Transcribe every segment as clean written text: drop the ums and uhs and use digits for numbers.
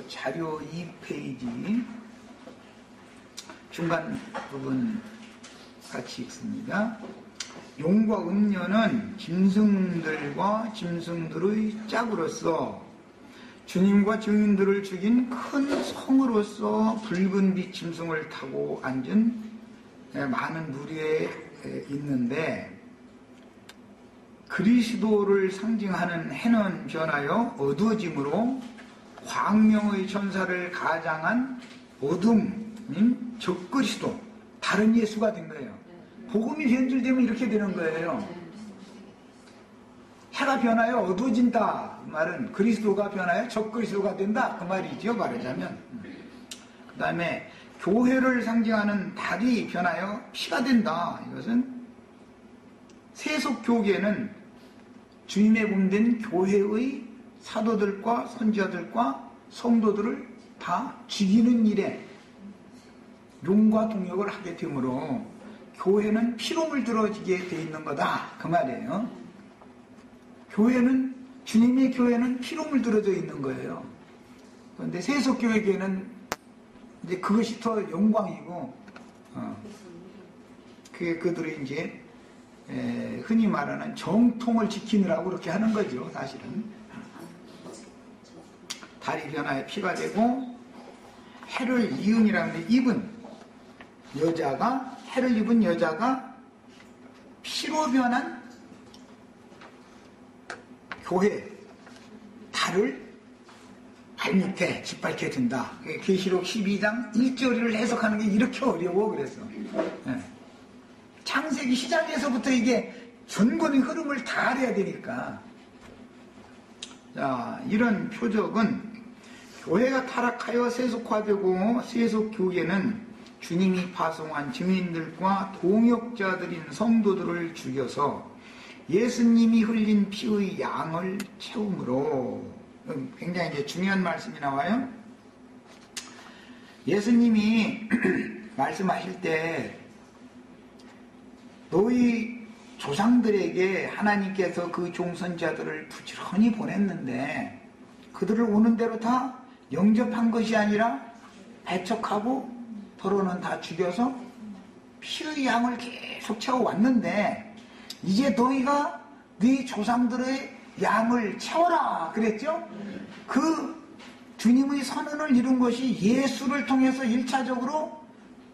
자료 2페이지 중간 부분 같이 읽습니다. 용과 음료는 짐승들과 짐승들의 짝으로서 주님과 증인들을 죽인 큰 성으로서 붉은 빛 짐승을 타고 앉은 많은 무리에 있는데, 그리스도를 상징하는 해는 변하여 어두워짐으로 광명의 천사를 가장한 어둠인 적그리스도, 다른 예수가 된 거예요. 복음이 변질되면 이렇게 되는 거예요. 해가 변하여 어두워진다. 그 말은 그리스도가 변하여 적그리스도가 된다. 그 말이죠, 말하자면. 그 다음에 교회를 상징하는 달이 변하여 피가 된다. 이것은 세속교계는 주님의 몸된 교회의 사도들과 선지자들과 성도들을 다 죽이는 일에 용과 동역을 하게 되므로 교회는 피로 물들어지게 돼 있는 거다. 그 말이에요. 교회는, 주님의 교회는 피로 물들어져 있는 거예요. 그런데 세속교회계는 이제 그것이 더 영광이고, 그들이 이제 흔히 말하는 정통을 지키느라고 그렇게 하는 거죠, 사실은. 달이 변하여 피가 되고, 해를 이은이라는데, 해를 입은 여자가 피로 변한 교회, 달을 발밑에 짓밟게 된다. 계시록 12장 1절을 해석하는 게 이렇게 어려워. 그래서 창세기 시작에서부터 이게 전권의 흐름을 다 알아야 되니까. 자, 이런 표적은 교회가 타락하여 세속화되고 세속교계는 주님이 파송한 증인들과 동역자들인 성도들을 죽여서 예수님이 흘린 피의 양을 채우므로, 굉장히 이제 중요한 말씀이 나와요. 예수님이 말씀하실 때 너희 조상들에게 하나님께서 그 종선자들을 부지런히 보냈는데 그들을 오는 대로 다 영접한 것이 아니라 배척하고 더러는 다 죽여서 피의 양을 계속 채워왔는데 이제 너희가 네 조상들의 양을 채워라 그랬죠? 그 주님의 선언을 이룬 것이 예수를 통해서 1차적으로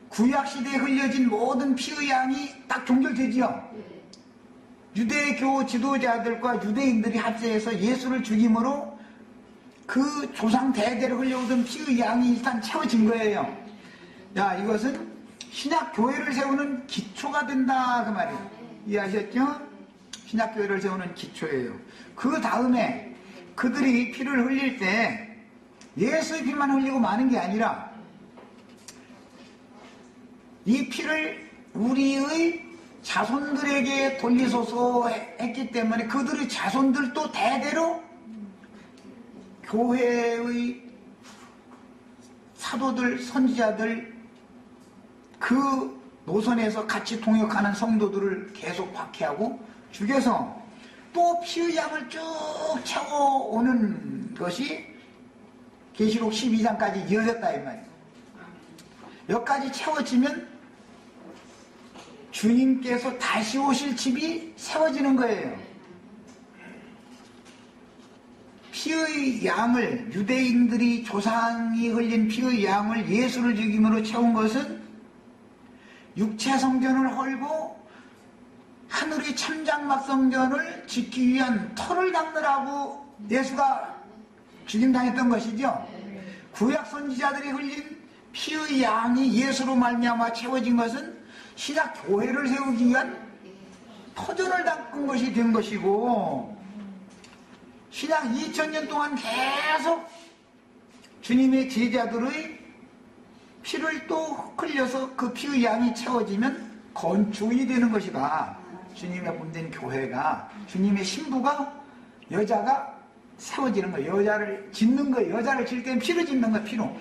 구약시대에 흘려진 모든 피의 양이 딱 종결되지요. 유대교 지도자들과 유대인들이 합세해서 예수를 죽임으로 그 조상 대대로 흘려오던 피의 양이 일단 채워진 거예요. 자, 이것은 신약 교회를 세우는 기초가 된다 그 말이에요. 이해하셨죠? 신약 교회를 세우는 기초예요. 그 다음에 그들이 피를 흘릴 때 예수의 피만 흘리고 마는 게 아니라 이 피를 우리의 자손들에게 돌리소서 했기 때문에 그들의 자손들도 대대로 교회의 사도들, 선지자들 그 노선에서 같이 동역하는 성도들을 계속 박해하고 죽여서 또 피의 양을 쭉 채워오는 것이 계시록 12장까지 이어졌다 이 말이에요. 여기까지 채워지면 주님께서 다시 오실 집이 세워지는 거예요. 피의 양을, 유대인들이 조상이 흘린 피의 양을 예수를 죽임으로 채운 것은 육체 성전을 헐고 하늘의 참장막 성전을 짓기 위한 터를 닦느라고 예수가 죽임당했던 것이죠. 구약 선지자들이 흘린 피의 양이 예수로 말미암아 채워진 것은 신약 교회를 세우기 위한 터전을 닦은 것이 된 것이고, 신약 2000년 동안 계속 주님의 제자들의 피를 또 흘려서 그 피의 양이 채워지면 건축이 되는 것이다. 주님의 몸된 교회가, 주님의 신부가, 여자가 세워지는 거예요. 여자를 짓는 거예요. 여자를 질 때는 피로 짓는 거예요. 피로.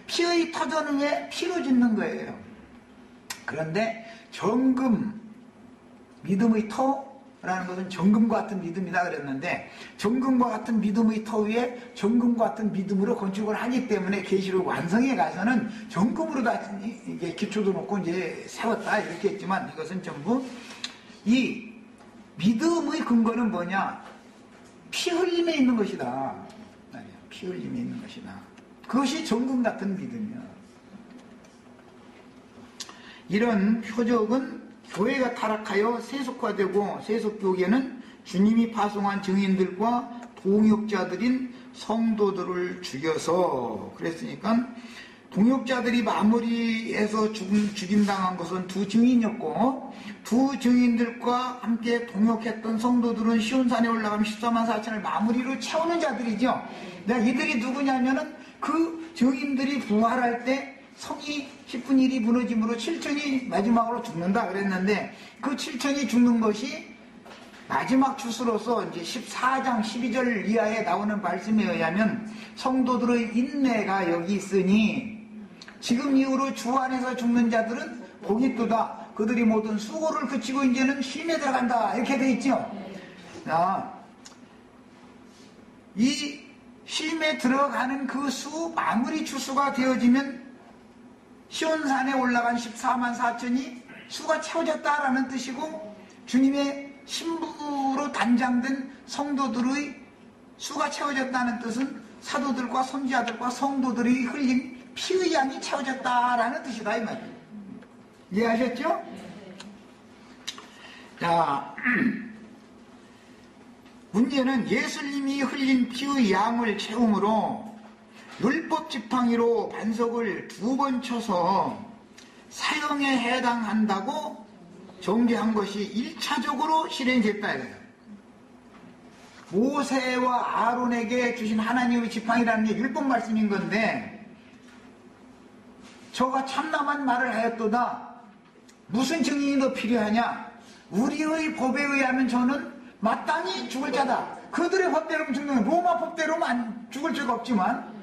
피의 터전을 위해 피로 짓는 거예요. 그런데 정금, 믿음의 터, 라는 것은 정금과 같은 믿음이다 그랬는데, 정금과 같은 믿음의 터 위에 정금과 같은 믿음으로 건축을 하기 때문에 계시록 완성에 가서는 정금으로 다 이게 기초도 놓고 이제 세웠다 이렇게 했지만, 이것은 전부 이 믿음의 근거는 뭐냐? 피 흘림에 있는 것이다. 피 흘림에 있는 것이다. 그것이 정금 같은 믿음이야. 이런 표적은 교회가 타락하여 세속화되고, 세속교계는 주님이 파송한 증인들과 동역자들인 성도들을 죽여서, 그랬으니까 동역자들이 마무리해서 죽임당한 것은 두 증인이었고, 두 증인들과 함께 동역했던 성도들은 시온산에 올라가면 14만 4천을 마무리로 채우는 자들이죠. 이들이 누구냐면은 그 증인들이 부활할 때 성이 10분의 1이 무너짐으로 7천이 마지막으로 죽는다 그랬는데, 그 7천이 죽는 것이 마지막 추수로서 이제 14장 12절 이하에 나오는 말씀에 의하면 성도들의 인내가 여기 있으니 지금 이후로 주 안에서 죽는 자들은 복이 또다. 그들이 모든 수고를 그치고 이제는 쉼에 들어간다. 이렇게 돼 있죠. 자, 이 쉼에 들어가는 그 수, 마무리 추수가 되어지면 시온산에 올라간 14만 4천이 수가 채워졌다라는 뜻이고, 주님의 신부로 단장된 성도들의 수가 채워졌다는 뜻은 사도들과 선지자들과 성도들이 흘린 피의 양이 채워졌다라는 뜻이다 이 말이에요. 이해하셨죠? 자, 문제는 예수님이 흘린 피의 양을 채움으로 율법 지팡이로 반석을 2번 쳐서 사형에 해당한다고 정죄한 것이 1차적으로 실행됐다 이거예요. 모세와 아론에게 주신 하나님의 지팡이라는 게 율법 말씀인 건데, 저가 참남한 말을 하였도다. 무슨 증인이 더 필요하냐? 우리의 법에 의하면 저는 마땅히 죽을 자다. 그들의 법대로는 죽는, 로마 법대로만 죽을 죄가 없지만,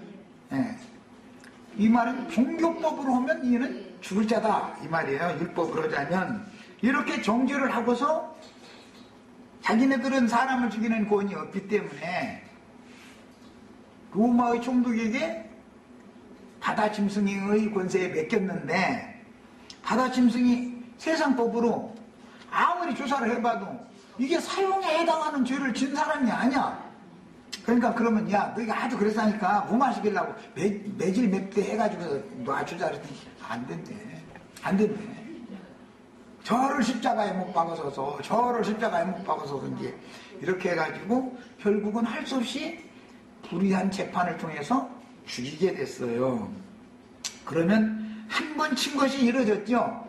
이 말은 종교법으로 하면 이는 죽을 자다 이 말이에요. 율법으로 하자면. 이렇게 정죄를 하고서 자기네들은 사람을 죽이는 권이 없기 때문에 로마의 총독에게 바다 짐승의 권세에 맡겼는데, 바다 짐승이 세상법으로 아무리 조사를 해봐도 이게 사형에 해당하는 죄를 진 사람이 아니야. 그러니까 그러면 야 너희가 아주 그랬으니까 무마시키려고 매질 맵대 해가지고 놔주자 그랬더니 안 된대. 안 된대. 저를 십자가에 못 박아서서 저를 십자가에 못 박아서서 이제 이렇게 해가지고 결국은 할 수 없이 불의한 재판을 통해서 죽이게 됐어요. 그러면 한 번 친 것이 이루어졌죠.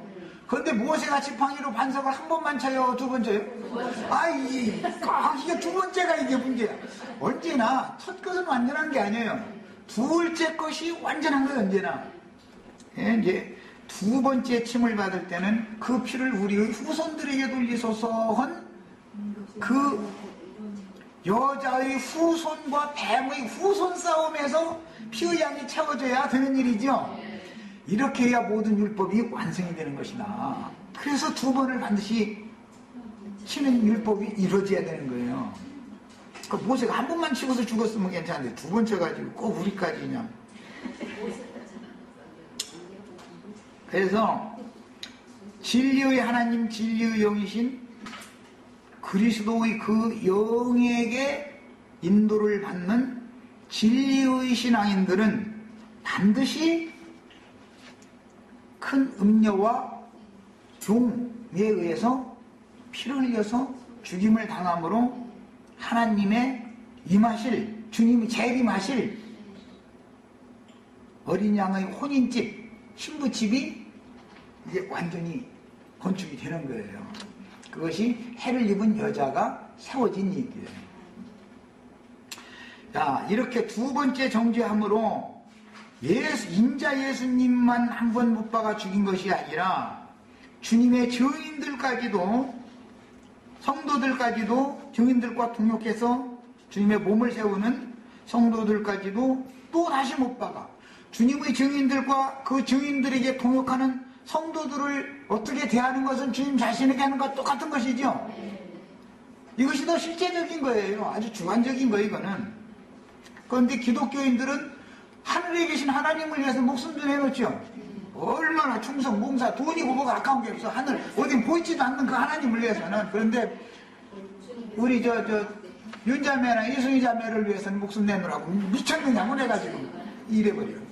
그런데 모세가 지팡이로 반석을 한 번만 쳐요? 2번 쳐요? 이게 2번째가 이게 문제야. 언제나 첫 것은 완전한 게 아니에요. 2번째 것이 완전한 거예요, 언제나. 이제 2번째 침을 받을 때는 그 피를 우리의 후손들에게 돌리소서 한 그 여자의 후손과 뱀의 후손 싸움에서 피의 양이 채워져야 되는 일이죠. 이렇게 해야 모든 율법이 완성이 되는 것이다. 그래서 2번을 반드시 치는 율법이 이루어져야 되는 거예요. 그 모세가 한 번만 치고서 죽었으면 괜찮은데 2번 쳐가지고 꼭 우리까지 그냥. 그래서 진리의 하나님, 진리의 영이신 그리스도의 그 영에게 인도를 받는 진리의 신앙인들은 반드시 큰 음녀와 종에 의해서 피를 흘려서 죽임을 당함으로 하나님의 임하실, 주님이 재림하실 어린 양의 혼인집, 신부집이 이제 완전히 건축이 되는 거예요. 그것이 해를 입은 여자가 세워진 얘기예요. 자, 이렇게 2번째 정죄함으로 인자 예수님만 한 번 못 박아 죽인 것이 아니라 주님의 증인들까지도, 성도들까지도 증인들과 동역해서 주님의 몸을 세우는 성도들까지도 또 다시 못 박아 주님의 증인들과 그 증인들에게 동역하는 성도들을 어떻게 대하는 것은 주님 자신에게 하는 것과 똑같은 것이죠. 이것이 더 실제적인 거예요. 아주 주관적인 거 이거는. 그런데 기독교인들은 하늘에 계신 하나님을 위해서 목숨도 내놓죠. 얼마나 충성, 봉사, 돈이 뭐가 아까운 게 없어. 하늘 어디 보이지도 않는 그 하나님을 위해서는. 그런데 우리 윤자매나 이순희 자매를 위해서는 목숨 내놓으라고 미쳤느냐고 내가 지금 이래버려.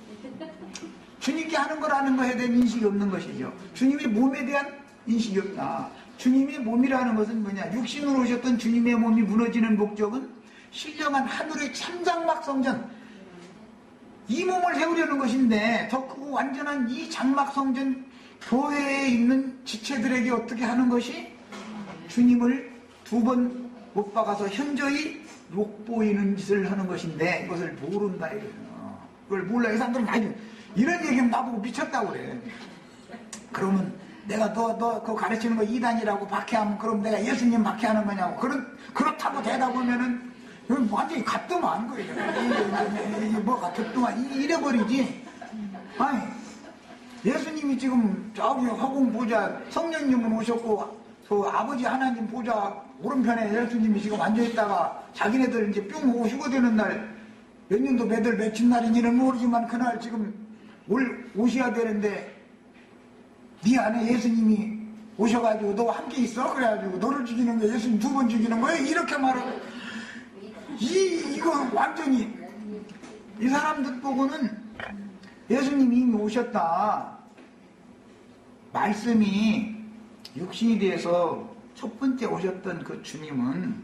주님께 하는 거라는 거에 대한 인식이 없는 것이죠. 주님의 몸에 대한 인식이 없다. 주님의 몸이라는 것은 뭐냐? 육신으로 오셨던 주님의 몸이 무너지는 목적은 신령한 하늘의 참장막 성전, 이 몸을 세우려는 것인데 더 크고 완전한 이 장막 성전 교회에 있는 지체들에게 어떻게 하는 것이 주님을 2번 못 박아서 현저히 욕보이는 짓을 하는 것인데 이것을 모른다 이거예요. 그걸 몰라. 이 사람들은 많이 이런 얘기하면 나보고 미쳤다고 그래. 그러면 내가 너 그거 가르치는 거 이단이라고 박해하면 그럼 내가 예수님 박해하는 거냐고. 그렇다고 대답하면은 완전히 갓도만 거예요. 이게 뭐가 갓도만 이래버리지. 아니 예수님이 지금 저기 허공 보좌 성령님은 오셨고 그 아버지 하나님 보좌 오른편에 예수님이 지금 앉아있다가 자기네들 이제 뿅 오고 휴거되는 날 몇 년도 몇월 며칠 날인지는 모르지만 그날 지금 오셔야 되는데 네 안에 예수님이 오셔가지고 너 함께 있어? 그래가지고 너를 죽이는 거 예수님 2번 죽이는 거야? 이렇게 말하고 이거 완전히 이 사람들 보고는 예수님이 이미 오셨다. 말씀이 육신이 돼서 첫 번째 오셨던 그 주님은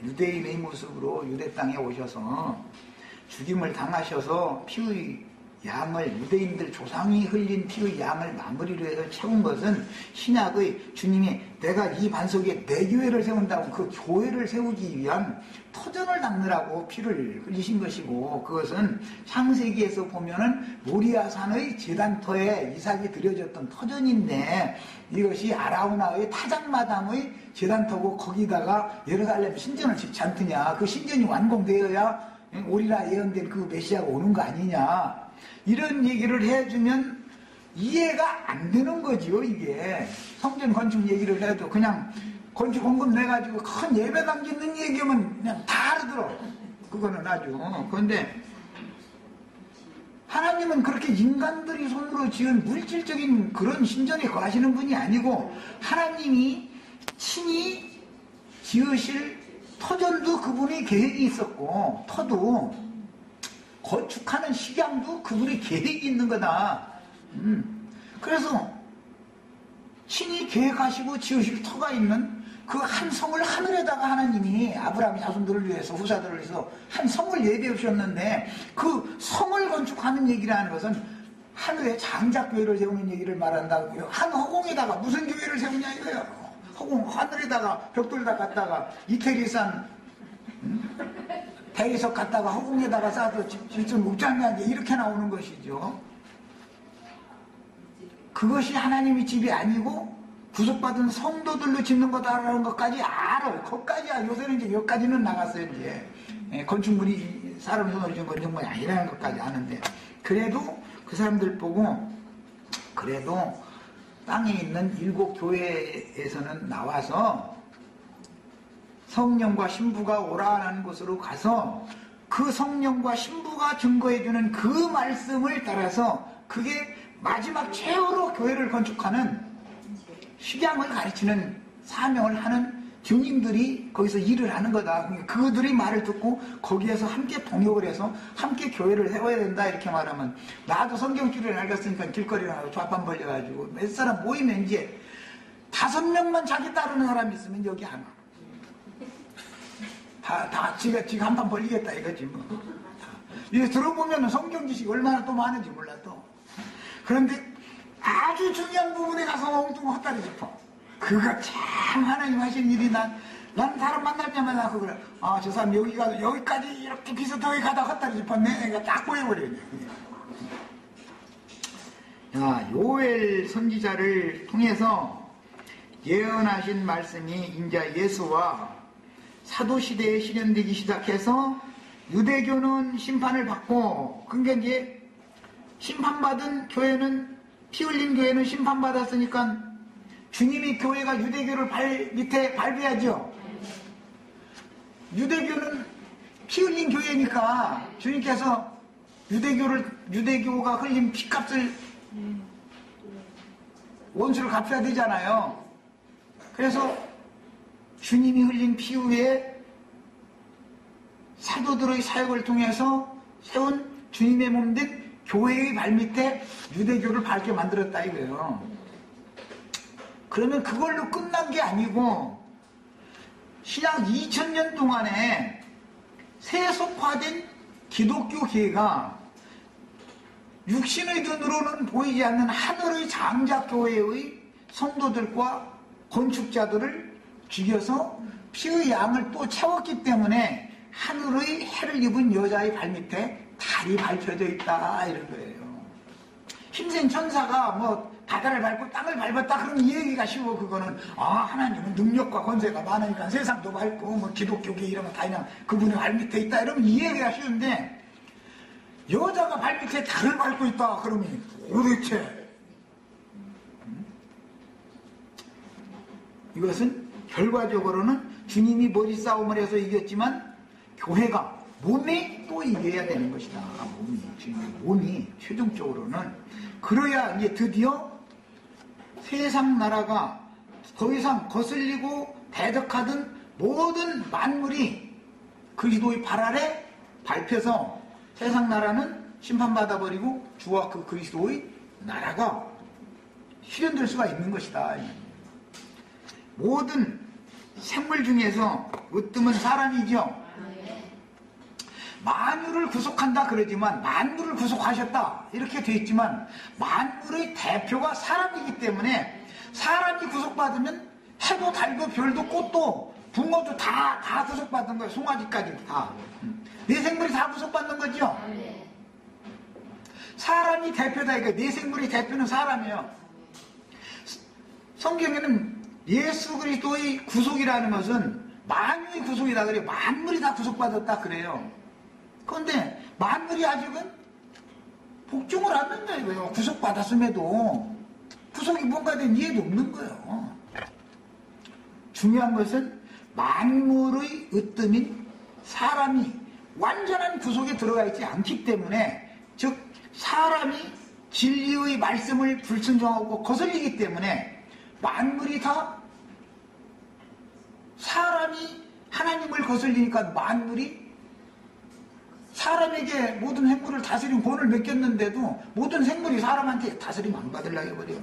유대인의 모습으로 유대 땅에 오셔서 죽임을 당하셔서 피의 양을 유대인들 조상이 흘린 피의 양을 마무리로 해서 채운 것은 신약의 주님이 내가 이 반석에 내 교회를 세운다고 그 교회를 세우기 위한 터전을 닦느라고 피를 흘리신 것이고 그것은 창세기에서 보면은 모리아산의 제단터에 이삭이 드려졌던 터전인데 이것이 아라우나의 타작마당의 제단터고 거기다가 예루살렘 신전을 짓지 않느냐. 그 신전이 완공되어야 오리라 예언된 그 메시아가 오는 거 아니냐. 이런 얘기를 해주면 이해가 안 되는 거지요. 이게 성전 건축 얘기를 해도 그냥 건축 헌금 내가지고 큰 예배당 짓는 얘기면 그냥 다 알아들어. 그거는 아주. 그런데 하나님은 그렇게 인간들이 손으로 지은 물질적인 그런 신전에 거하시는 분이 아니고 하나님이 친히 지으실 터전도 그분의 계획이 있었고 터도 건축하는 식양도 그분의 계획이 있는 거다. 그래서 친히 계획하시고 지으실 터가 있는 그 한 성을 하늘에다가 하나님이 아브라함 자손들을 위해서 후사들을 위해서 한 성을 예비해 주셨는데 그 성을 건축하는 얘기라는 것은 하늘에 장작교회를 세우는 얘기를 말한다고요. 한 허공에다가 무슨 교회를 세우냐 이거예요. 허공 하늘에다가 벽돌 다 갖다가 이태리산 대리석 갖다가 허공에다가 쌓아서 질좀 묵장하게 이렇게 나오는 것이죠. 그것이 하나님의 집이 아니고 구속받은 성도들로 짓는 거다라는 것까지 알아. 거기까지야. 요새는 이제 여기까지는 나갔어요. 이제 건축물이 사람 손으로 지은 건축물이 아니라는 것까지 아는데 그래도 그 사람들 보고 그래도 땅에 있는 7 교회에서는 나와서 성령과 신부가 오라는 곳으로 가서 그 성령과 신부가 증거해주는 그 말씀을 따라서 그게 마지막 최후로 교회를 건축하는 식양을 가르치는 사명을 하는 주님들이 거기서 일을 하는 거다. 그들의 말을 듣고 거기에서 함께 동역을 해서 함께 교회를 세워야 된다 이렇게 말하면 나도 성경줄을 알겠으니까 길거리에 나가서 좌판 벌려가지고 몇 사람 모이면 이제 5명만 자기 따르는 사람이 있으면 여기 하나 다 지가 한판 벌리겠다 이거지 뭐. 이게 들어보면 성경 지식이 얼마나 또 많은지 몰라 또. 그런데 아주 중요한 부분에 가서 엉뚱 헛다리 짚어. 그거 참 하나님 하신 일이 난 사람 만날 때마다 그걸 저 사람 여기까지 이렇게 비슷하게 가다 헛다리 짚었네. 내가 딱 보여버려요. 야, 요엘 선지자를 통해서 예언하신 말씀이 이제 예수와 사도시대에 실현되기 시작해서 유대교는 심판을 받고 그러니까 이제 심판받은 교회는 피 흘린 교회는 심판받았으니까 주님이 교회가 유대교를 밑에 밟아야죠. 유대교는 피 흘린 교회니까 주님께서 유대교가 흘린 피값을 원수를 갚아야 되잖아요. 그래서 주님이 흘린 피 후에 사도들의 사역을 통해서 세운 주님의 몸된 교회의 발밑에 유대교를 밟게 만들었다 이거예요. 그러면 그걸로 끝난 게 아니고 신약 2000년 동안에 세속화된 기독교 계가 육신의 눈으로는 보이지 않는 하늘의 장자교회의 성도들과 건축자들을 죽여서 피의 양을 또 채웠기 때문에 하늘의 해를 입은 여자의 발밑에 달이 밟혀져 있다 이런 거예요. 힘센 천사가 뭐 바다를 밟고 땅을 밟았다 그러면 이 얘기가 쉬워. 그거는 하나님은 능력과 권세가 많으니까 세상도 밟고 뭐 기독교계 이러면 다 그냥 그분의 발밑에 있다 이러면 이 얘기가 쉬운데, 여자가 발밑에 달을 밟고 있다 그러면 도대체 이것은 결과적으로는 주님이 머리 싸움을 해서 이겼지만 교회가 몸이 또 이겨야 되는 것이다. 몸이 최종적으로는 그래야 이제 드디어 세상 나라가 더 이상 거슬리고 대적하던 모든 만물이 그리스도의 발 아래 밟혀서 세상 나라는 심판받아버리고 주와 그 그리스도의 나라가 실현될 수가 있는 것이다. 모든 생물 중에서 으뜸은 사람이죠. 만물을 구속한다 그러지만 만물을 구속하셨다 이렇게 돼 있지만 만물의 대표가 사람이기 때문에 사람이 구속받으면 해도 달도 별도 꽃도 붕어도 다 구속받는 거예요. 송아지까지 다. 내 생물이 다 구속받는 거죠. 사람이 대표다. 그러니까 내 생물의 대표는 사람이에요. 성경에는 예수 그리스도의 구속이라는 것은 만유의 구속이다 그래요. 만물이 다 구속받았다 그래요. 그런데 만물이 아직은 복종을 안 한다 이거예요. 구속받았음에도 구속이 뭔가 된 이해도 없는 거예요. 중요한 것은 만물의 으뜸인 사람이 완전한 구속에 들어가 있지 않기 때문에, 즉 사람이 진리의 말씀을 불순종하고 거슬리기 때문에 만물이 다 사람이 하나님을 거슬리니까 만물이 사람에게 모든 생물을 다스린 권을 맡겼는데도 모든 생물이 사람한테 다스림 안 받으려고 해버려요.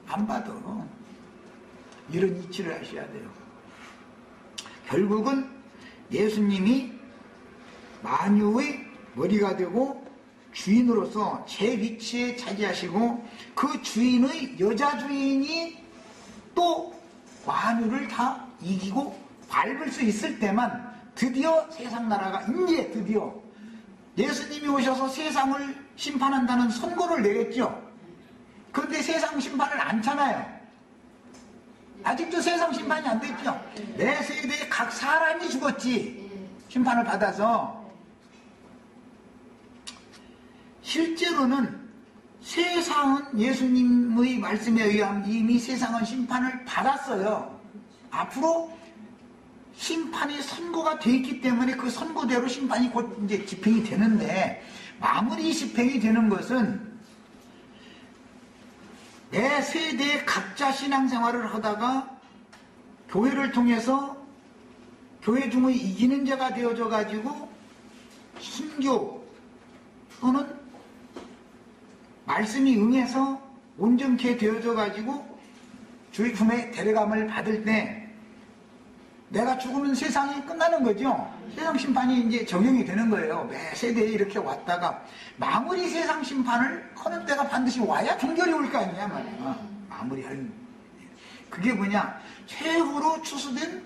안 받아. 이런 이치를 하셔야 돼요. 결국은 예수님이 만유의 머리가 되고 주인으로서 제 위치에 차지하시고 그 주인의 여자 주인이 또 만유를 다 이기고 밟을 수 있을 때만 드디어 세상 나라가 이제 드디어 예수님이 오셔서 세상을 심판한다는 선고를 내렸죠. 그런데 세상 심판을 안 차나요? 아직도 세상 심판이 안 됐죠. 내 세대에 각 사람이 죽었지 심판을 받아서. 실제로는 세상은 예수님의 말씀에 의하면 이미 세상은 심판을 받았어요. 앞으로 심판이 선고가 돼 있기 때문에 그 선고대로 심판이 곧 이제 집행이 되는데, 마무리 집행이 되는 것은 내 세대에 각자 신앙생활을 하다가 교회를 통해서 교회 중의 이기는 자가 되어져 가지고 순교 또는 말씀이 응해서 온전케 되어져 가지고 주의 품에 데려감을 받을 때 내가 죽으면 세상이 끝나는 거죠. 세상 심판이 이제 적용이 되는 거예요. 매 세대에 이렇게 왔다가 마무리 세상 심판을 하는 때가 반드시 와야 종결이 올 거 아니냐 말이야. 마무리하는 그게 뭐냐, 최후로 추수된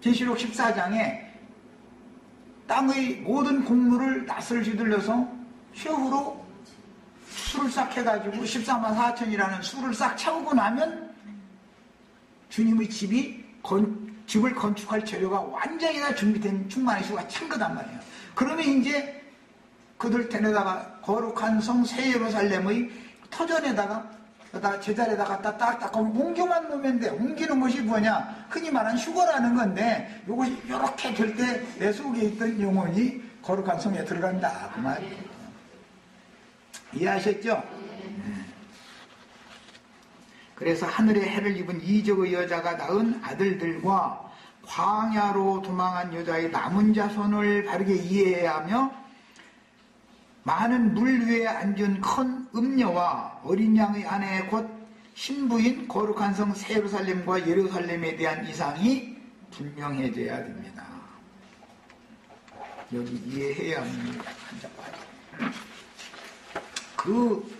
계시록 14장에 땅의 모든 곡물을 낯을 휘둘러서 최후로 수를 싹 해가지고 14만 4천이라는 수를 싹 채우고 나면 주님의 집을 건축할 재료가 완전히 다 준비된 충만의 수가 찬 거단 말이에요. 그러면 이제 그들 데려다가 거룩한 성 새 예루살렘의 터전에다가 그러다가 제자리에다 갖다 딱 옮겨만 놓으면 돼. 옮기는 것이 뭐냐? 흔히 말하는 휴거라는 건데, 이것이 이렇게 될 때 내 속에 있던 영혼이 거룩한 성에 들어간다. 그 말이에요. 이해하셨죠? 그래서 하늘의 해를 입은 이적의 여자가 낳은 아들들과 광야로 도망한 여자의 남은 자손을 바르게 이해해야 하며, 많은 물 위에 앉은 큰 음녀와 어린 양의 아내 곧 신부인 거룩한 성 새 예루살렘과 예루살렘에 대한 이상이 분명해져야 됩니다. 여기 이해해야 합니다. 그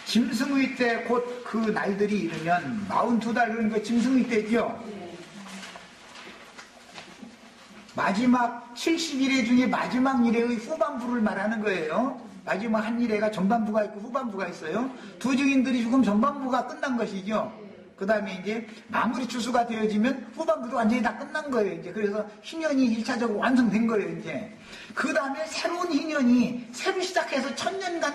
짐승의 때 곧 그 날들이 이르면 42달 그러니까 짐승의 때죠. 마지막 70일의 중에 마지막 일회의 후반부를 말하는 거예요. 마지막 한 일회가 전반부가 있고 후반부가 있어요. 두 증인들이 죽으면 전반부가 끝난 것이죠. 그 다음에 이제 마무리 추수가 되어지면 후반부도 완전히 다 끝난 거예요. 이제 그래서 희년이 1차적으로 완성된 거예요. 이제 그 다음에 새로운 희년이 새로 시작해서 1000년간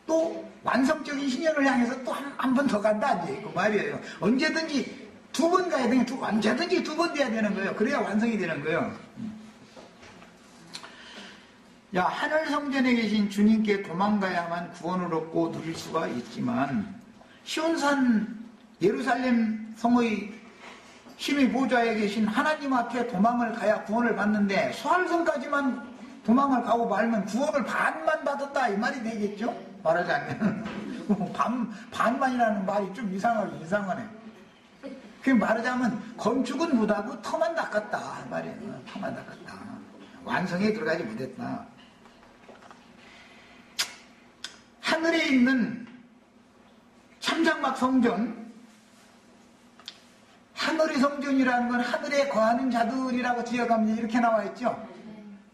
또 완성적인 희년을 향해서 또 한 번 더 간다 이제 그 말이에요. 언제든지 두 번 가야 되는 언제든지 두 번 돼야 되는 거예요. 그래야 완성이 되는 거예요. 야, 하늘 성전에 계신 주님께 도망가야만 구원을 얻고 누릴 수가 있지만 시온산 예루살렘 성의 심의 보좌에 계신 하나님 앞에 도망을 가야 구원을 받는데 수알성까지만 도망을 가고 말면 구원을 반만 받았다 이 말이 되겠죠? 말하자면 반만이라는 말이 좀 이상하네. 그 말하자면 건축은 못하고 터만 닦았다 말이에요. 터만 닦았다. 완성에 들어가지 못했다. 하늘에 있는 참장막 성전, 하늘의 성전이라는 건 하늘에 거하는 자들이라고 지어가면 이렇게 나와 있죠.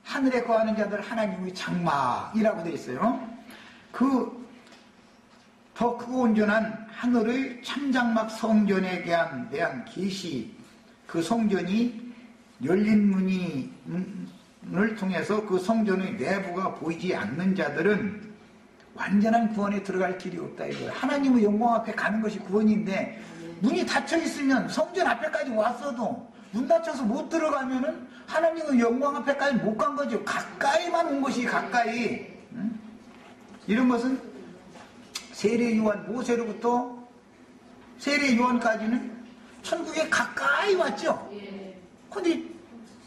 하늘에 거하는 자들 하나님의 장막이라고 되어 있어요. 그 더 크고 온전한 하늘의 참장막 성전에 대한 계시, 그 성전이 열린 문을 통해서 그 성전의 내부가 보이지 않는 자들은 완전한 구원에 들어갈 길이 없다 이거예요. 하나님의 영광 앞에 가는 것이 구원인데 문이 닫혀 있으면 성전 앞에까지 왔어도 문 닫혀서 못 들어가면은 하나님의 영광 앞에까지 못 간 거죠. 가까이만 온 것이 가까이. 이런 것은 세례 요한 모세로부터 세례 요한까지는 천국에 가까이 왔죠. 근데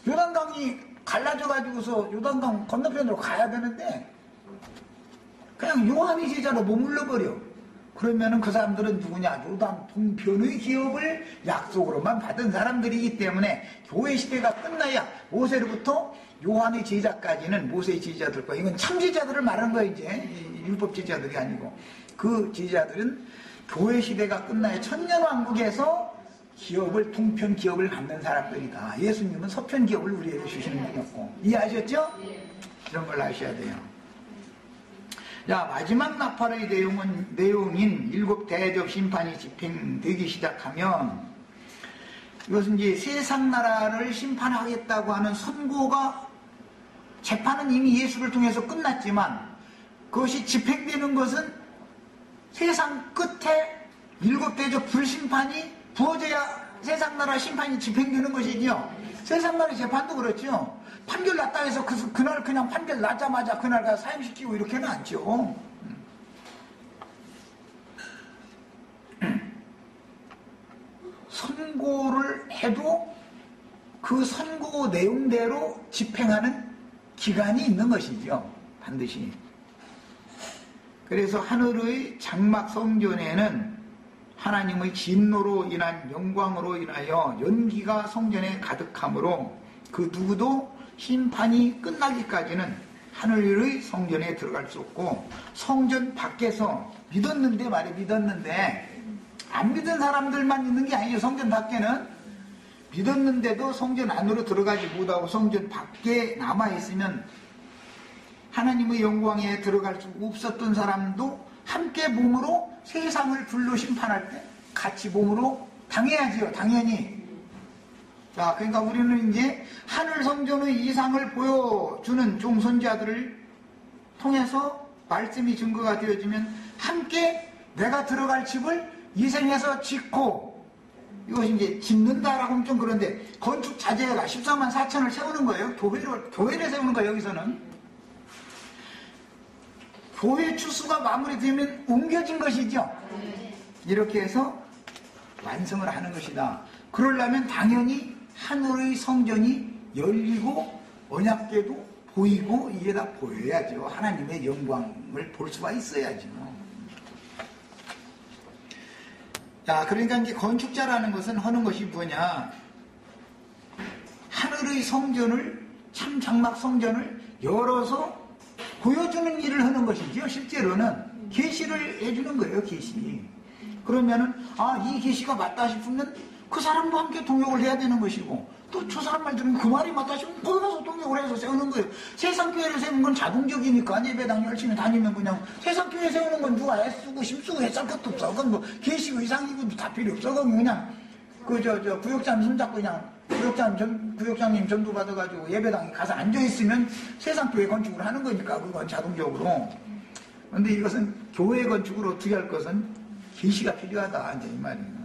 요단강이 갈라져 가지고서 요단강 건너편으로 가야 되는데 그냥 요한의 제자로 머물러 버려. 그러면은 그 사람들은 누구냐? 요단 동편의 기업을 약속으로만 받은 사람들이기 때문에 교회 시대가 끝나야 모세로부터 요한의 제자까지는 모세의 제자들과 이건 참 제자들을 말하는 거예요. 이제 율법 제자들이 아니고 그 제자들은 교회 시대가 끝나야 천년왕국에서 기업을 동편 기업을 갖는 사람들이다. 예수님은 서편 기업을 우리에게 주시는 분이었고 이해하셨죠? 이런 걸 아셔야 돼요. 자, 마지막 나팔의 내용인 7 대접 심판이 집행되기 시작하면 이것은 이제 세상 나라를 심판하겠다고 하는 선고가 재판은 이미 예수를 통해서 끝났지만 그것이 집행되는 것은 세상 끝에 7 대접 불심판이 부어져야 세상 나라 심판이 집행되는 것이죠. 세상 나라 재판도 그렇죠. 판결 났다 해서 그날 그냥 판결 나자마자 그날 가서 사임시키고 이렇게는 않죠. 선고를 해도 그 선고 내용대로 집행하는 기간이 있는 것이죠. 반드시. 그래서 하늘의 장막 성전에는 하나님의 진노로 인한 영광으로 인하여 연기가 성전에 가득하므로 그 누구도 심판이 끝나기까지는 하늘의 성전에 들어갈 수 없고 성전 밖에서 믿었는데 안 믿은 사람들만 있는 게 아니에요. 성전 밖에는 믿었는데도 성전 안으로 들어가지 못하고 성전 밖에 남아있으면 하나님의 영광에 들어갈 수 없었던 사람도 함께 몸으로 세상을 불로 심판할 때 같이 몸으로 당해야지요. 당연히. 자, 그러니까 우리는 이제 하늘 성전의 이상을 보여주는 종선자들을 통해서 말씀이 증거가 되어지면 함께 내가 들어갈 집을 희생해서 짓고, 이것이 이제 짓는다라고 하면 좀 그런데, 건축 자재가 14만 4천을 세우는 거예요. 교회를 세우는 거예요, 여기서는. 교회 추수가 마무리되면 옮겨진 것이죠. 이렇게 해서 완성을 하는 것이다. 그러려면 당연히 하늘의 성전이 열리고 언약궤도 보이고 이게 다 보여야죠. 하나님의 영광을 볼 수가 있어야죠. 자, 그러니까 이제 건축자라는 것은 하는 것이 뭐냐? 하늘의 성전을, 참 장막 성전을 열어서 보여주는 일을 하는 것이죠. 실제로는 계시를 해주는 거예요. 계시. 그러면은 이 계시가 맞다 싶으면 그 사람과 함께 동역을 해야 되는 것이고, 또 저 사람 말 들으면 그 말이 맞다 싶으면 거기 가서 동역을 해서 세우는 거예요. 세상 교회를 세우는 건 자동적이니까 예배당 열심히 다니면 그냥, 세상 교회 세우는 건 누가 애쓰고 힘쓰고 했을 것도 없어. 그건 뭐 계시고 이상이고 다 필요 없어. 그건 그냥 구역장님 손잡고 그냥 구역장님 전도 받아가지고 예배당에 가서 앉아있으면 세상 교회 건축을 하는 거니까, 그건 자동적으로. 근데 이것은 교회 건축을 어떻게 할 것은 계시가 필요하다, 이제 이 말이에요.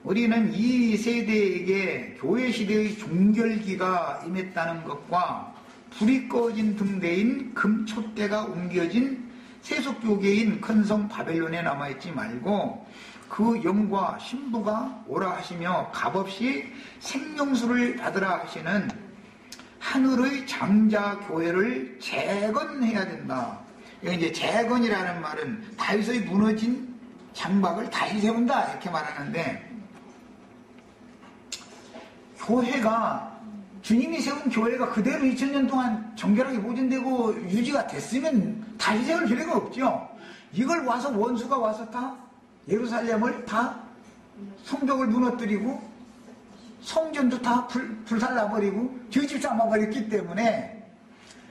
우리는 이 세대에게 교회 시대의 종결기가 임했다는 것과 불이 꺼진 등대인 금촛대가 옮겨진 세속교계인 큰 성 바벨론에 남아있지 말고, 그 영과 신부가 오라 하시며 값없이 생명수를 받으라 하시는 하늘의 장자 교회를 재건해야 된다. 여기 이제 재건이라는 말은 다윗의 무너진 장막을 다시 세운다, 이렇게 말하는데, 교회가, 주님이 세운 교회가 그대로 2000년 동안 정결하게 보존되고 유지가 됐으면 다시 세울 필요가 없죠. 이걸 와서 원수가 와서 다 예루살렘을 다 성벽을 무너뜨리고 성전도 다 불살라버리고 죄집 삼아버렸기 때문에,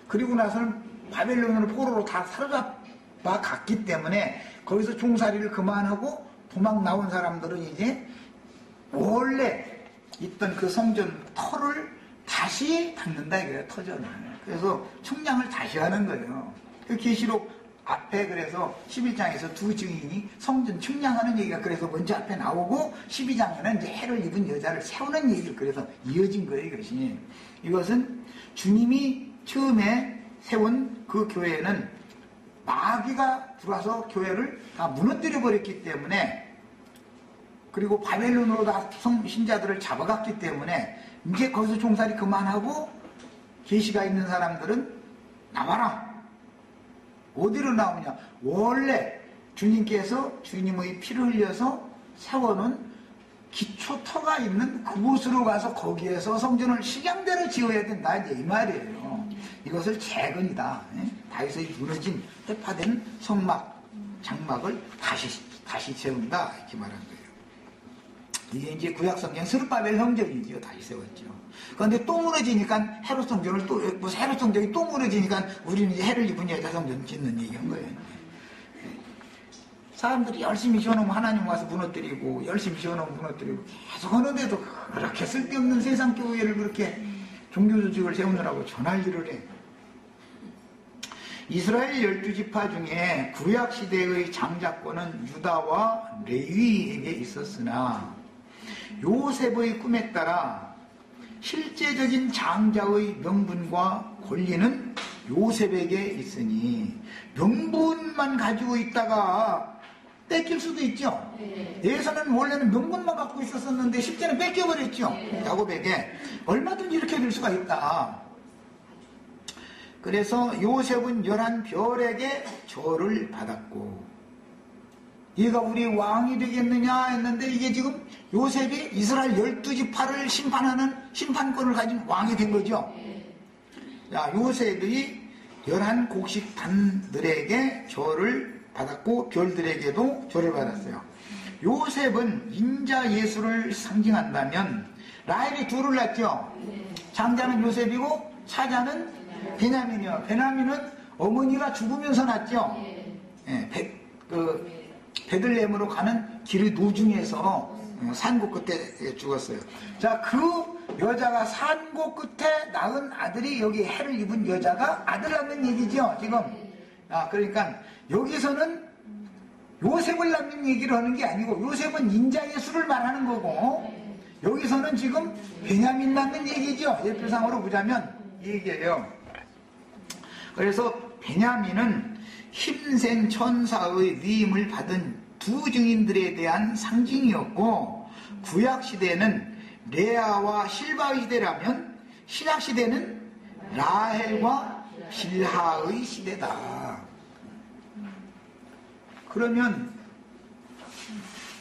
그리고 나서는 바벨론으로 포로로 다 사로잡아 갔기 때문에 거기서 종살이를 그만하고 도망 나온 사람들은 이제 원래 있던 그 성전 터를 다시 닦는다 이거예요. 터전을. 그래서 청량을 다시 하는 거예요. 그 계시록 앞에 그래서 11장에서 두 증인이 성전 청량하는 얘기가 그래서 먼저 앞에 나오고, 12장에는 이제 해를 입은 여자를 세우는 얘기를 그래서 이어진 거예요. 이것이. 이것은 주님이 처음에 세운 그 교회는 마귀가 들어와서 교회를 다 무너뜨려 버렸기 때문에, 그리고 바벨론으로 다 신자들을 잡아갔기 때문에 이제 거기서 종살이 그만하고 계시가 있는 사람들은 나와라. 어디로 나오냐? 원래 주님께서 주님의 피를 흘려서 세워놓은 기초터가 있는 그곳으로 가서 거기에서 성전을 식양대로 지어야 된다, 이제 이 말이에요. 이것을 재건이다. 다윗의 무너진 회파된 성막, 장막을 다시 세운다, 이렇게 말한 거예요. 이게 이제 구약성경 스룹바벨 성전이죠. 다시 세웠죠. 그런데 또 무너지니까 헤롯 성전을 헤롯 성전이 또 무너지니까 우리는 이제 해를 입은 여자 성전 짓는 얘기한 거예요. 사람들이 열심히 지어놓으면 하나님 와서 무너뜨리고, 열심히 지어놓으면 무너뜨리고, 계속 하는데도 그렇게 쓸데없는 세상 교회를 그렇게 종교조직을 세우느라고 전할 일을 해. 이스라엘 12지파 중에 구약시대의 장자권은 유다와 레위에게 있었으나 요셉의 꿈에 따라 실제적인 장자의 명분과 권리는 요셉에게 있으니, 명분만 가지고 있다가 뺏길 수도 있죠. 예서는 원래는 명분만 갖고 있었었는데 실제는 뺏겨버렸죠. 야곱에게. 얼마든지 이렇게 될 수가 있다. 그래서 요셉은 11별에게 절을 받았고, 얘가 우리 왕이 되겠느냐 했는데, 이게 지금 요셉이 이스라엘 12지파를 심판하는 심판권을 가진 왕이 된 거죠. 자, 요셉이 11곡식단들에게 절을 받았고 별들에게도 절을 받았어요. 요셉은 인자 예수를 상징한다면 라헬이 둘을 낳죠. 장자는 요셉이고 사자는 베냐민이요. 베냐민은 어머니가 죽으면서 낳죠. 베들레헴으로 가는 길의 노중에서 산고 끝에 죽었어요. 자, 그 여자가 산고 끝에 낳은 아들이, 여기 해를 입은 여자가 아들 낳는 얘기죠. 지금 그러니까 여기서는 요셉을 남긴 얘기를 하는 게 아니고 요셉은 인자 예수를 말하는 거고 여기서는 지금 베냐민 남긴 얘기죠. 예표상으로 보자면 이 얘기예요. 그래서 베냐민은 힘센 천사의 위임을 받은 두 증인들에 대한 상징이었고 구약시대는 레아와 실바의 시대라면 신약시대는 라헬과 빌하의 시대다. 그러면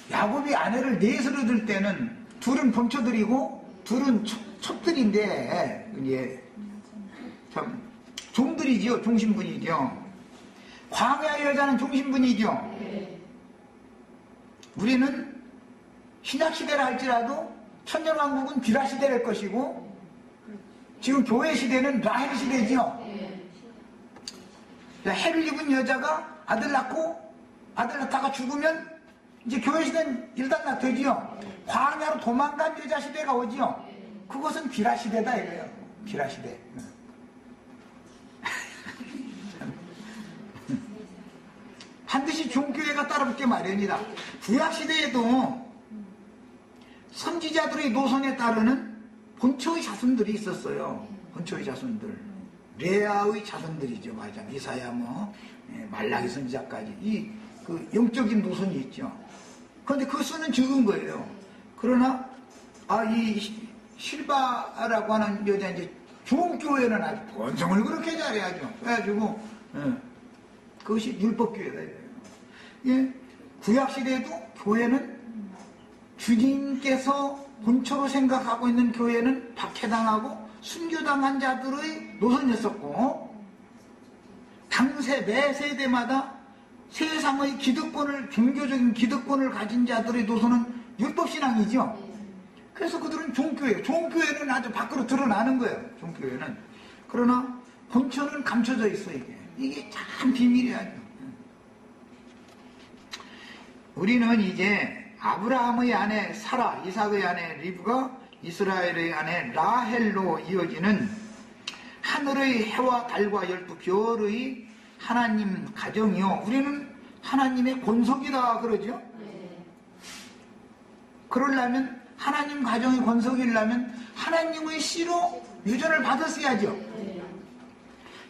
야곱이 아내를 넷으로 들 때는 둘은 본처들이고 둘은 첩들인데 이게 참 종들이죠. 종신분이죠. 광야의 여자는 종신분이죠. 우리는 신약시대라 할지라도 천년왕국은 비라시대일 것이고 지금 교회 시대는 라헬 시대죠. 해를 입은 여자가 아들 낳다가 죽으면 이제 교회 시대는 일단 되지요. 광야로 도망간 여자 시대가 오지요. 그것은 비라시대다 이래요. 비라시대. 반드시 종교회가 따라붙게 마련이다. 구약시대에도 선지자들의 노선에 따르는 본처의 자손들이 있었어요. 본처의 자손들. 레아의 자손들이죠. 맞아. 이사야 말라기 선지자까지. 그 영적인 노선이 있죠. 그런데 그 수는 적은 거예요. 그러나, 이 실바라고 하는 여자, 이제 종교회는 아주 번성을 그렇게 잘해야죠. 그래가지고, 그것이 율법교회다. 예, 구약시대에도 교회는 주님께서 본처로 생각하고 있는 교회는 박해당하고 순교당한 자들의 노선이었었고, 당세 매 세대마다 세상의 기득권을, 종교적인 기득권을 가진 자들의 노선은 율법신앙이죠. 그래서 그들은 종교회는 아주 밖으로 드러나는 거예요. 종교회는. 그러나 본처는 감춰져 있어. 이게 참 비밀이야. 우리는 이제 아브라함의 아내 사라, 이삭의 아내 리브가, 이스라엘의 아내 라헬로 이어지는 하늘의 해와 달과 12별의 하나님 가정이요. 우리는 하나님의 권속이다 그러죠. 그러려면 하나님 가정의 권속이려면 하나님의 씨로 유전을 받았어야죠.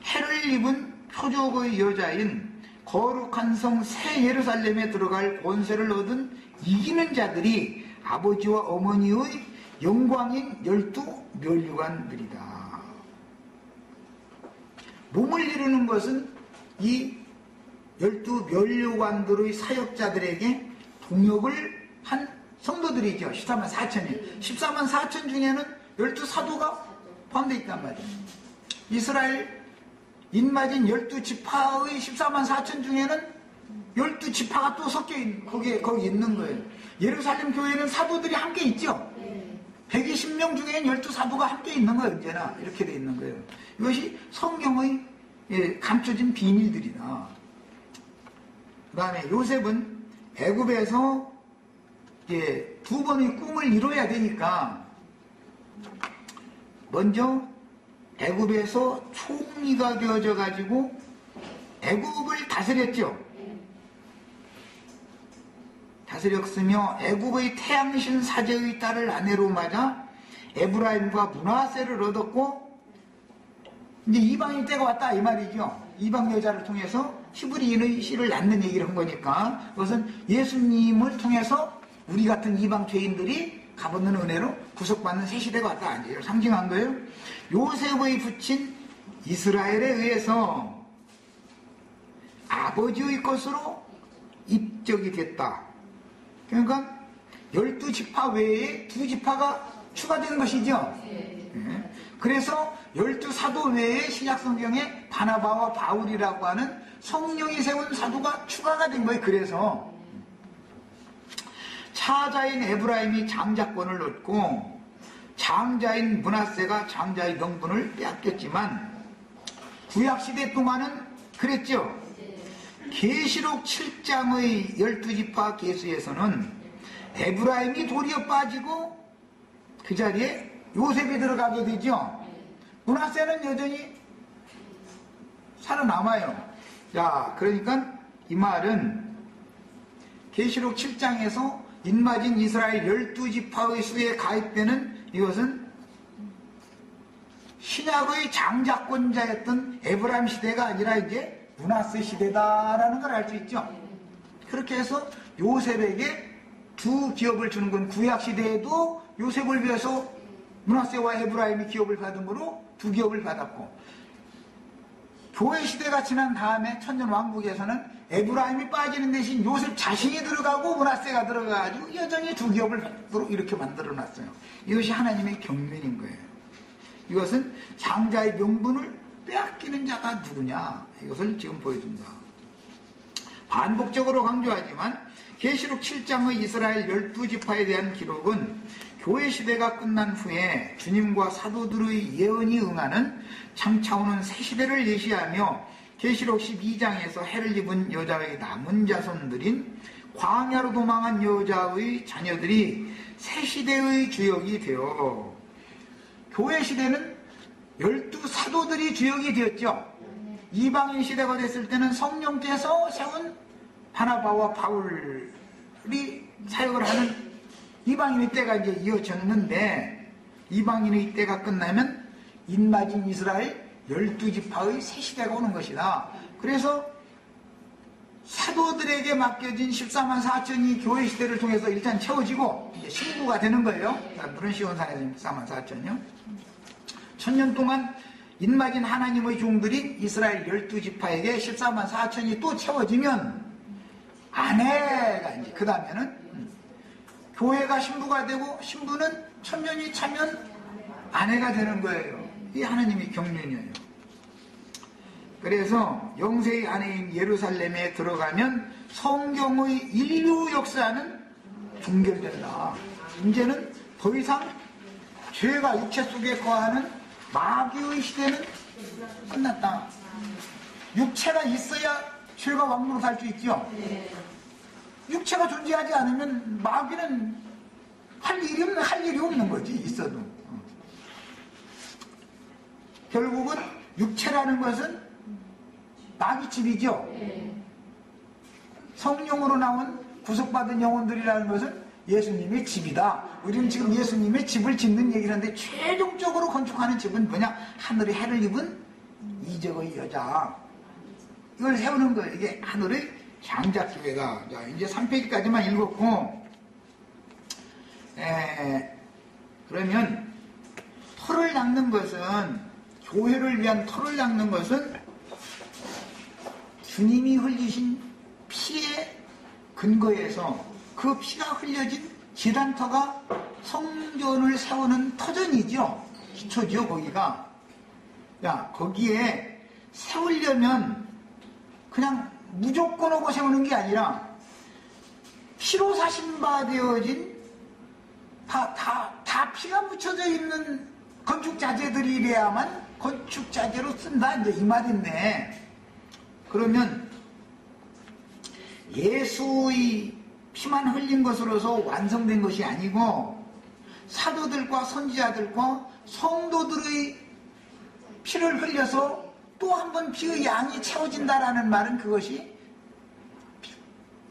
해를 입은 표적의 여자인 거룩한 성 새 예루살렘에 들어갈 권세를 얻은 이기는 자들이 아버지와 어머니의 영광인 12멸류관들이다. 몸을 이루는 것은 이 12멸류관들의 사역자들에게 동역을 한 성도들이죠. 14만 4천이. 14만 4천 중에는 12사도가 포함되어 있단 말이에요. 이스라엘 인마진 12지파의 14만 4천 중에는 12지파가 또 섞여 거기 있는 거예요. 예루살렘 교회는 사도들이 함께 있죠. 120명 중에는 12사도가 함께 있는 거예요. 언제나 이렇게 돼 있는 거예요. 이것이 성경의 감춰진 비밀들이다. 그 다음에 요셉은 애굽에서 두 번의 꿈을 이뤄야 되니까 먼저 애굽에서 총리가 되어져 가지고 애굽을 다스렸죠. 다스렸으며 애굽의 태양신 사제의 딸을 아내로 맞아 에브라임과 므낫세를 얻었고, 이제 이방인 때가 왔다 이 말이죠. 이방 여자를 통해서 히브리인의 씨를 낳는 얘기를 한 거니까 그것은 예수님을 통해서 우리 같은 이방 죄인들이 값없는 은혜로 구속받는 새 시대가 왔다 이제 상징한 거예요. 요셉의 부친 이스라엘에 의해서 아버지의 것으로 입적이 됐다. 그러니까 12지파 외에 2지파가 추가되는 것이죠. 그래서 12사도 외에 신약성경에 바나바와 바울이라고 하는 성령이 세운 사도가 추가가 된 거예요. 그래서 차자인 에브라임이 장자권을 얻고 장자인 므낫세가 장자의 명분을 빼앗겼지만 구약시대 동안은 그랬죠. 계시록 7장의 12지파 계수에서는 에브라임이 도리어 빠지고 그 자리에 요셉이 들어가게 되죠. 므낫세는 여전히 살아남아요. 자, 그러니까 이 말은 계시록 7장에서 인마진 이스라엘 12지파의 수에 가입되는 이것은 신약의 장자권자였던 에브라임 시대가 아니라 이제 므낫세 시대다라는 걸 알 수 있죠. 그렇게 해서 요셉에게 두 기업을 주는 건 구약 시대에도 요셉을 위해서 므낫세와 에브라임이 기업을 받은 거로 두 기업을 받았고, 교회 시대가 지난 다음에 천년 왕국에서는 에브라임이 빠지는 대신 요셉 자신이 들어가고 므낫세가 들어가가지고 여전히 두 기업을 받도록 이렇게 만들어놨어요. 이것이 하나님의 경륜인 거예요. 이것은 장자의 명분을 빼앗기는 자가 누구냐, 이것을 지금 보여준다. 반복적으로 강조하지만 계시록 7장의 이스라엘 12지파에 대한 기록은 교회 시대가 끝난 후에 주님과 사도들의 예언이 응하는 장차오는 새 시대를 예시하며 계시록 12장에서 해를 입은 여자의 남은 자손들인 광야로 도망한 여자의 자녀들이 새 시대의 주역이 되어, 교회 시대는 12사도들이 주역이 되었죠. 이방인 시대가 됐을 때는 성령께서 세운 바나바와 바울이 사역을 하는 이방인의 때가 이제 이어졌는데, 이방인의 때가 끝나면 인마진 이스라엘 12지파의 새 시대가 오는 것이다. 그래서 사도들에게 맡겨진 14만 4천이 교회 시대를 통해서 일단 채워지고 이제 신부가 되는 거예요. 물은 시온산에서 14만 4천이요. 천년 동안 인마진 하나님의 종들인 이스라엘 12지파에게 14만 4천이 또 채워지면 아내가 이제 그 다음에는 교회가 신부가 되고 신부는 천년이 차면 아내가 되는 거예요. 이 하나님의 경륜이에요. 그래서 영세의 아내인 예루살렘에 들어가면 성경의 인류 역사는 종결된다. 이제는 더 이상 죄가 육체 속에 거하는 마귀의 시대는 끝났다. 육체가 있어야 죄가 왕국으로 갈 수 있죠. 육체가 존재하지 않으면 마귀는 할 일이 없는 거지, 있어도. 결국은 육체라는 것은 마귀집이죠. 성령으로 나온 구속받은 영혼들이라는 것은 예수님의 집이다. 우리는 지금 예수님의 집을 짓는 얘기를 하는데, 최종적으로 건축하는 집은 뭐냐? 하늘의 해를 입은 이적의 여자. 이걸 세우는 거예요. 이게 하늘의 장자교회다. 자, 이제 3페이지까지만 읽었고, 그러면 터를 닦는 것은, 교회를 위한 터를 닦는 것은 주님이 흘리신 피의 근거에서 그 피가 흘려진 지단터가 성전을 세우는 터전이죠. 기초죠, 거기가. 야, 거기에 세우려면 그냥 무조건 오고 세우는 게 아니라 피로 사신바 되어진 다 피가 묻혀져 있는 건축자재들이래야만 건축자재로 쓴다, 이제 이 말인데, 그러면 예수의 피만 흘린 것으로서 완성된 것이 아니고 사도들과 선지자들과 성도들의 피를 흘려서 또 한 번 피의 양이 채워진다라는 말은 그것이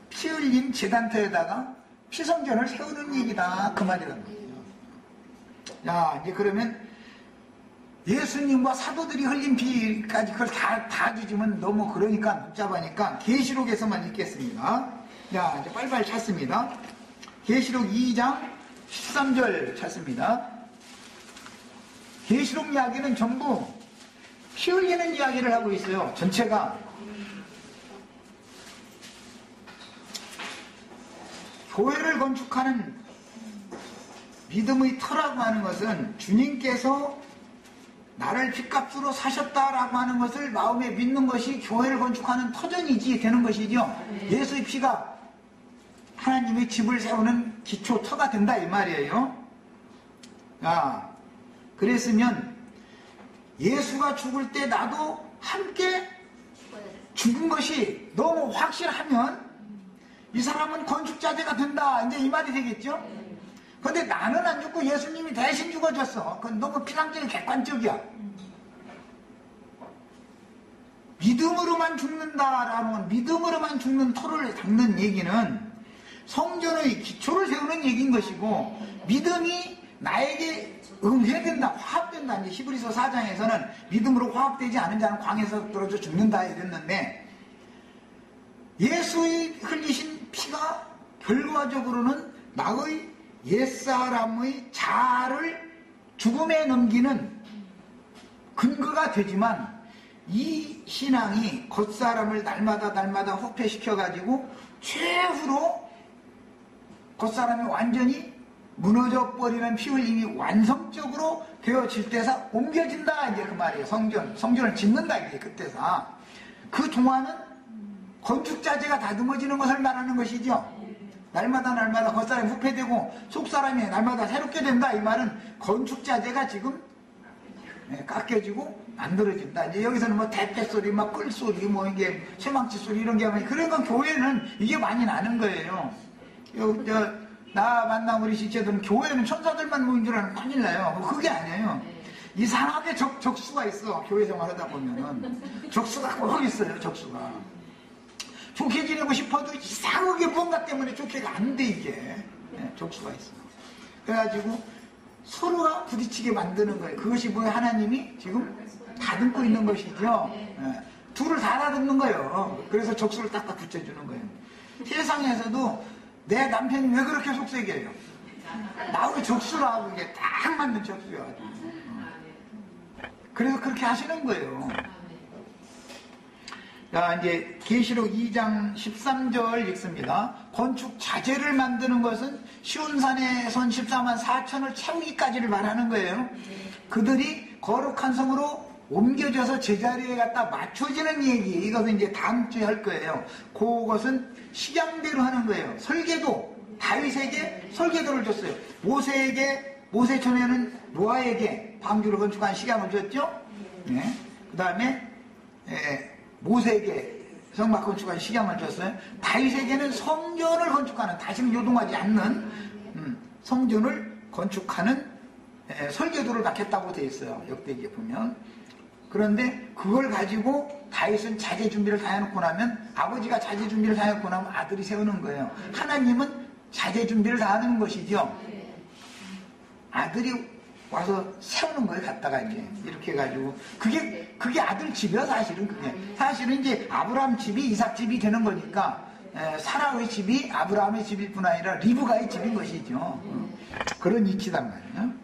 피 흘린 제단터에다가 피성전을 세우는 얘기다, 그 말이란 말이에요. 자, 이제 그러면 예수님과 사도들이 흘린 피까지 그걸 다 주지면 너무 그러니까 복잡하니까 계시록에서만 읽겠습니다. 자, 이제 빨리빨리 찾습니다. 계시록 2장 13절 찾습니다. 계시록 이야기는 전부 피 흘리는 이야기를 하고 있어요. 전체가. 교회를 건축하는 믿음의 터라고 하는 것은 주님께서 나를 핏값으로 사셨다라고 하는 것을 마음에 믿는 것이 교회를 건축하는 터전이지 되는 것이죠. 예수의 피가 하나님의 집을 세우는 기초 터가 된다, 이 말이에요. 자, 그랬으면 예수가 죽을 때 나도 함께 죽은 것이 너무 확실하면 이 사람은 건축자재가 된다, 이제 이 말이 되겠죠. 그런데 나는 안 죽고 예수님이 대신 죽어줬어. 그건 너무 피상적인 객관적이야. 믿음으로만 죽는다라는 건 믿음으로만 죽는 토를 닦는 얘기는 성전의 기초를 세우는 얘기인 것이고 믿음이 나에게 응해야 된다, 화합된다. 이제 히브리서 4장에서는 믿음으로 화합되지 않은 자는 광에서 떨어져 죽는다 이랬는데 예수의 흘리신 피가 결과적으로는 나의 옛사람의 자아를 죽음에 넘기는 근거가 되지만 이 신앙이 겉사람을 날마다 후퇴시켜가지고 최후로 겉사람이 완전히 무너져버리는 피 흘림이 완성적으로 되어질 때서 옮겨진다 이제 그 말이에요. 성전을 짓는다 이게 그때서. 그 동안은 건축자재가 다듬어지는 것을 말하는 것이죠. 날마다 겉사람이 후패되고 속사람이 날마다 새롭게 된다 이 말은 건축자재가 지금 깎여지고 만들어진다. 이제 여기서는 뭐 대패소리, 막 끌소리, 뭐 이게 쇠망치 소리 이런 게 많이, 그런 건 교회는 이게 많이 나는 거예요. 나 만난 우리 지체들은 교회는 천사들만 모인 줄 알면 큰일 나요. 그게 아니에요. 이상하게 적수가 있어. 교회 생활하다 보면은. 적수가 꼭 있어요, 적수가. 좋게 지내고 싶어도 이상하게 뭔가 때문에 좋게가 안 돼, 이게. 적수가 있어. 그래가지고 서로가 부딪히게 만드는 거예요. 그것이 뭐예요? 하나님이 지금 다듬고 있는 것이죠. 둘을 다 다듬는 거예요. 그래서 적수를 딱딱 붙여주는 거예요. 세상에서도 내 남편이 왜 그렇게 속색이에요? 나하고 적수라고 이게 딱 맞는 적수야. 그래서 그렇게 하시는 거예요. 자, 이제 계시록 2장 13절 읽습니다. 건축 자재를 만드는 것은 시온산에 선 14만 4천을 채우기까지를 말하는 거예요. 그들이 거룩한 성으로 옮겨져서 제자리에 갖다 맞춰지는 얘기. 이것은 이제 다음 주에 할 거예요. 그것은 식양대로 하는 거예요. 설계도, 다윗에게 설계도를 줬어요. 모세 전에는 노아에게 방주를 건축한 식양을 줬죠. 그 다음에 모세에게 성막 건축한 식양을 줬어요. 다윗에게는 성전을 건축하는, 다시는 요동하지 않는 성전을 건축하는 설계도를 맡겼다고 되어 있어요. 역대기에 보면. 그런데 그걸 가지고 다윗은 자재 준비를 다 해놓고 나면, 아버지가 자재 준비를 다 해놓고 나면 아들이 세우는 거예요. 하나님은 자재 준비를 다 하는 것이죠. 아들이 와서 세우는 거예요. 갖다가 이제 이렇게 해가지고 그게 아들 집이야. 사실은 이제 아브라함 집이 이삭 집이 되는 거니까 사라의 집이 아브라함의 집일 뿐 아니라 리브가의 집인 것이죠. 그런 이치단 말이에요.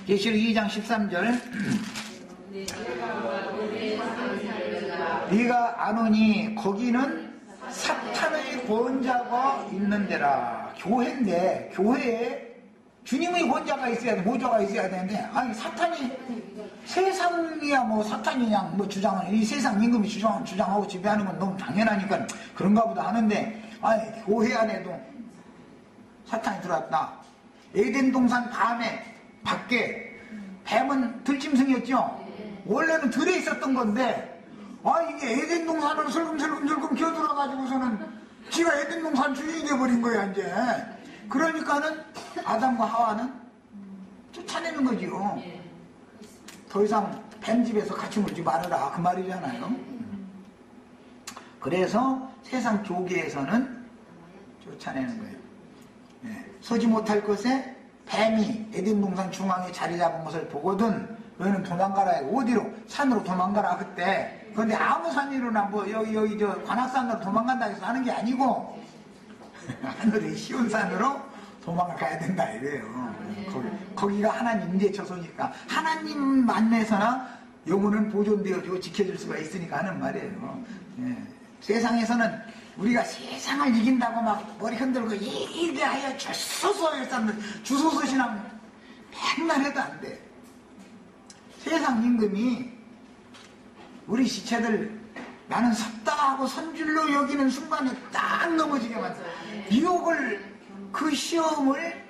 계시록 2장 13절 네가 아노니 거기는 사탄의 권자가 있는 데라. 교회인데 교회에 주님의 권자가 있어야 돼, 모조가 있어야 되는데, 아니 사탄이, 세상이야 뭐 사탄이 그냥 뭐 주장을, 이 세상 임금이 주장하고 지배하는 건 너무 당연하니까 그런가 보다 하는데, 아니 교회 안에도 사탄이 들어왔다. 에덴 동산 밤에 밖에 뱀은 들짐승이었죠. 원래는 들에 있었던 건데, 이게 에덴 동산을 슬금슬금 기어들어가지고서는 지가 에덴 동산 주인이 돼버린 거야 이제. 그러니까는 아담과 하와는 쫓아내는 거지요. 더 이상 뱀집에서 같이 놀지 말아라 그 말이잖아요. 그래서 세상 교계에서는 쫓아내는 거예요. 서지 못할 것에 뱀이 에덴 동산 중앙에 자리 잡은 것을 보거든 너희는 도망가라. 어디로? 산으로 도망가라 그때. 그런데 아무 산이로나 뭐 여기 저 관악산으로 도망간다 해서 하는 게 아니고 하늘의 시온산으로 도망을 가야 된다 이래요. 거기가 하나님 임재처소니까 하나님 만내서나 영혼은 보존되어지고 지켜질 수가 있으니까 하는 말이에요. 세상에서는 우리가 세상을 이긴다고 막 머리 흔들고 이게 하여 주소서 주소서 신앙 맨날 해도 안 돼. 세상 임금이 우리 지체들 나는 섭다하고 선줄로 여기는 순간에 딱 넘어지게 만들어요. 유혹을, 그 시험을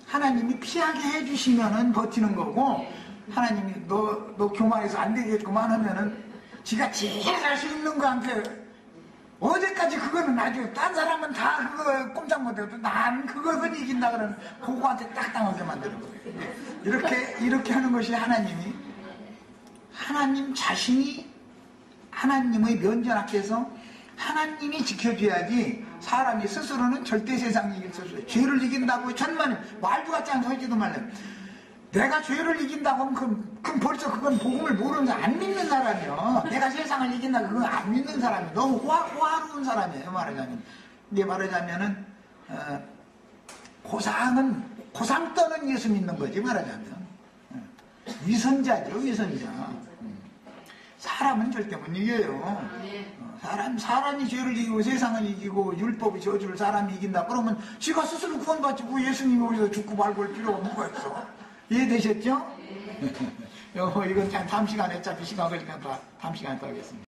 하나님이 피하게 해주시면은 버티는 거고, 하나님이 너 교만해서 안 되겠구만 하면은 지가 제일 할 수 있는 거한테 어제까지 그거는 아주 딴 사람은 다 그거 꼼짝 못해도 난 그것은 이긴다 그러면 그거한테 딱 당하게 만드는 거예요. 이렇게 하는 것이 하나님 자신이 하나님의 면전 앞에서 하나님이 지켜줘야지 사람이 스스로는 절대 세상에 이길 수 없어요. 죄를 이긴다고 천만 말도 같지 않은 소리지도 말래. 내가 죄를 이긴다고 하면 그럼 벌써 그건 복음을 모르는 안 믿는 사람이요. 내가 세상을 이긴다 그건 안 믿는 사람이에요. 너무 호화로운 사람이에요. 말하자면 이게 말하자면은 고상 떠는 예수 믿는 거지 말하자면. 위선자죠 위선자. 사람은 절대 못 이겨요. 사람이 죄를 이기고 세상을 이기고 율법의 저주를 사람이 이긴다 그러면 지가 스스로 구원받지 뭐 예수님이 어디서 죽고 말고 할 필요가 뭐가 있어. 이해되셨죠? 이건 다음 시간에 어차피 시간 걸리니까 다음 시간에 또 하겠습니다.